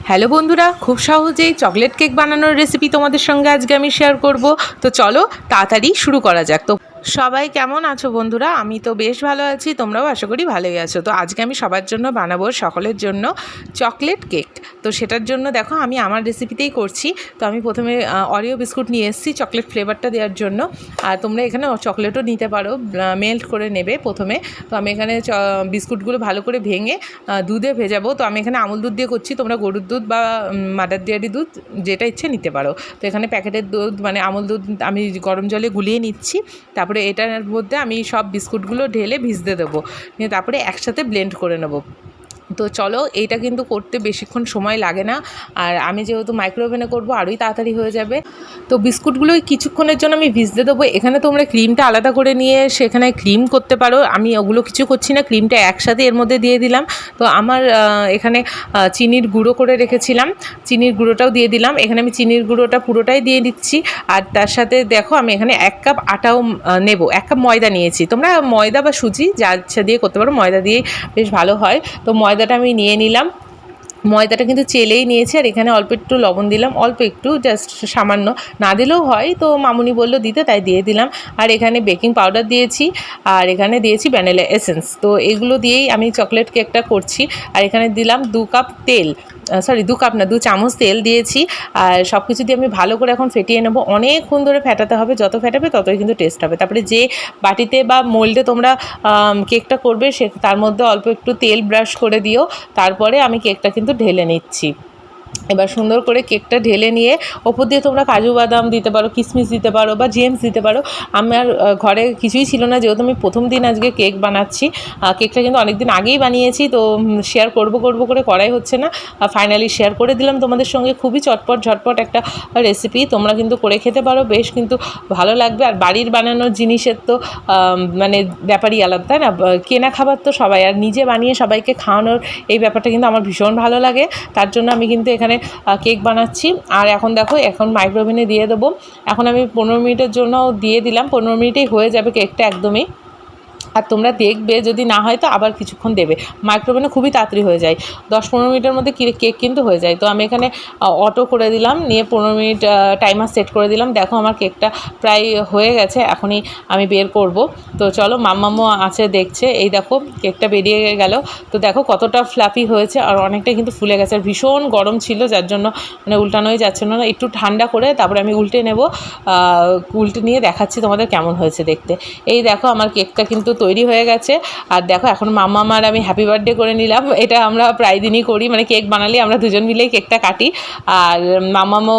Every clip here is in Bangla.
হ্যালো বন্ধুরা, খুব সহজেই চকলেট কেক বানানোর রেসিপি তোমাদের সঙ্গে আজকে আমি শেয়ার করব। তো চলো তাড়াতাড়ি শুরু করা যাক। তো সবাই কেমন আছো বন্ধুরা? আমি তো বেশ ভালো আছি, তোমরাও আশা করি ভালোই আছো। তো আজকে আমি সবার জন্য বানাবো, সকলের জন্য চকলেট কেক। তো সেটার জন্য দেখো আমি আমার রেসিপিতেই করছি। তো আমি প্রথমে অরিও বিস্কুট নিয়ে এসেছি চকলেট ফ্লেভারটা দেওয়ার জন্য। আর তোমরা এখানে চকলেটও নিতে পারো, মেল্ট করে নেবে প্রথমে। তো আমি এখানে বিস্কুটগুলো ভালো করে ভেঙে দুধে ভেজাবো। তো আমি এখানে আমুল দুধ দিয়ে করছি, তোমরা গরুর দুধ বা মাদার ডেয়ারি দুধ যেটা ইচ্ছে নিতে পারো। তো এখানে প্যাকেটের দুধ মানে আমুল দুধ আমি গরম জলে গুলিয়ে নিচ্ছি। তারপরে এটার মধ্যে আমি সব বিস্কুটগুলো ঢেলে ভিজতে দেবো, নিয়ে তারপরে একসাথে ব্লেন্ড করে নেবো। তো চলো, এইটা কিন্তু করতে বেশিক্ষণ সময় লাগে না, আর আমি যেহেতু মাইক্রোওভেনে করবো আরোই তাড়াতাড়ি হয়ে যাবে। তো বিস্কুটগুলো কিছুক্ষণের জন্য আমি ভিজতে দেবো। এখানে তোমরা ক্রিমটা আলাদা করে নিয়ে সেখানে ক্রিম করতে পারো, আমি ওগুলো কিছু করছি না, ক্রিমটা একসাথে এর মধ্যে দিয়ে দিলাম। তো আমার এখানে চিনির গুঁড়ো করে রেখেছিলাম, চিনির গুঁড়োটাও দিয়ে দিলাম। এখানে আমি চিনির গুঁড়োটা পুরোটাই দিয়ে দিচ্ছি। আর তার সাথে দেখো আমি এখানে 1 কাপ আটাও নেব, 1 কাপ ময়দা নিয়েছি। তোমরা ময়দা বা সুজি যা ইচ্ছা দিয়ে করতে পারো, ময়দা দিয়েই বেশ ভালো হয়। তো ময়দাটা আমি নিয়ে নিলাম, ময়দাটা কিন্তু চেলেই নিয়েছি। আর এখানে অল্প একটু লবণ দিলাম, অল্প একটু, জাস্ট সামান্য, না দিলেও হয়, তো মামুনি বললো দিতে, তাই দিয়ে দিলাম। আর এখানে বেকিং পাউডার দিয়েছি, আর এখানে দিয়েছি ভ্যানিলা এসেন্স। তো এগুলো দিয়েই আমি চকলেট কেকটা করছি। আর এখানে দিলাম 2 কাপ তেল, 2 কাপ না, 2 চামচ তেল দিয়েছি। আর সব কিছু দিয়ে আমি ভালো করে এখন ফেটিয়ে নেবো, অনেকক্ষণ ধরে ফেটাতে হবে, যত ফেটাবে ততই কিন্তু টেস্ট হবে। তারপরে যে বাটিতে বা মোল্ডে তোমরা কেকটা করবে তার মধ্যে অল্প একটু তেল ব্রাশ করে দিও। তারপরে আমি কেকটা কিন্তু ঢেলে নিচ্ছি। এবার সুন্দর করে কেকটা ঢেলে নিয়ে ওপর দিয়ে তোমরা কাজু বাদাম দিতে পারো, কিশমিশ দিতে পারো বা জেমস দিতে পারো। আমার ঘরে কিছুই ছিল না, যেহেতু আমি প্রথম দিন আজকে কেক বানাচ্ছি। কেকটা কিন্তু অনেক দিন আগেই বানিয়েছি, তো শেয়ার করব করে করাই হচ্ছে না। ফাইনালি শেয়ার করে দিলাম তোমাদের সঙ্গে। খুবই ঝটপট একটা রেসিপি, তোমরা কিন্তু করে খেতে পারো, বেশ কিন্তু ভালো লাগবে। আর বাড়ির বানানোর জিনিসের তো মানে ব্যাপারই আলাদা, তাই না? কেনা খাবার তো সবাই, আর নিজে বানিয়ে সবাইকে খাওয়ানোর এই ব্যাপারটা কিন্তু আমার ভীষণ ভালো লাগে। তার জন্য আমি কিন্তু এখানে কেক বানাচ্ছি। আর এখন দেখো, এখন মাইক্রোওভেনে দিয়ে দেবো। এখন আমি 15 মিনিটের জন্য দিয়ে দিলাম, 15 মিনিটেই হয়ে যাবে কেকটা একদমই। আর তোমরা দেখবে যদি না হয় তো আবার কিছুক্ষণ দেবে, মাইক্রোওভেনে খুবই তাড়াতাড়ি হয়ে যায়, 10-15 মিনিটের মধ্যে কেক কিন্তু হয়ে যায়। তো আমি এখানে অটো করে দিলাম, নিয়ে 15 মিনিট টাইমার সেট করে দিলাম। দেখো আমার কেকটা প্রায় হয়ে গেছে, এখনই আমি বের করব। তো চলো, মাম্মামও আছে দেখছে, এই দেখো কেকটা বেরিয়ে গেল। তো দেখো কতটা ফ্লাফি হয়েছে, আর অনেকটা কিন্তু ফুলে গেছে। আর ভীষণ গরম ছিল, যার জন্য মানে উল্টানোই যাচ্ছে না। একটু ঠান্ডা করে তারপরে আমি উল্টে নেব, উল্টে নিয়ে দেখাচ্ছি তোমাদের কেমন হয়েছে দেখতে। এই দেখো আমার কেকটা কিন্তু তৈরি হয়ে গেছে। আর দেখো এখন মাম্মাম আর আমি হ্যাপি বার্থডে করে নিলাম। এটা আমরা প্রায় দিনই করি, মানে কেক বানালে আমরা দুজন মিলেই কেকটা কাটি। আর মাম্মামও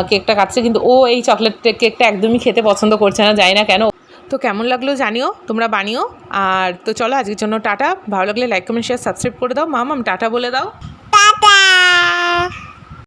কেকটা কাটছে, কিন্তু ও এই চকলেট কেকটা একদমই খেতে পছন্দ করছে না, জানি না কেন। তো কেমন লাগলো জানিও, তোমরা বানিও। আর তো চলো আজকের জন্য টাটা। ভালো লাগলে লাইক কমেন্ট শেয়ার সাবস্ক্রাইব করে দাও। মাম্মাম টাটা বলে দাও।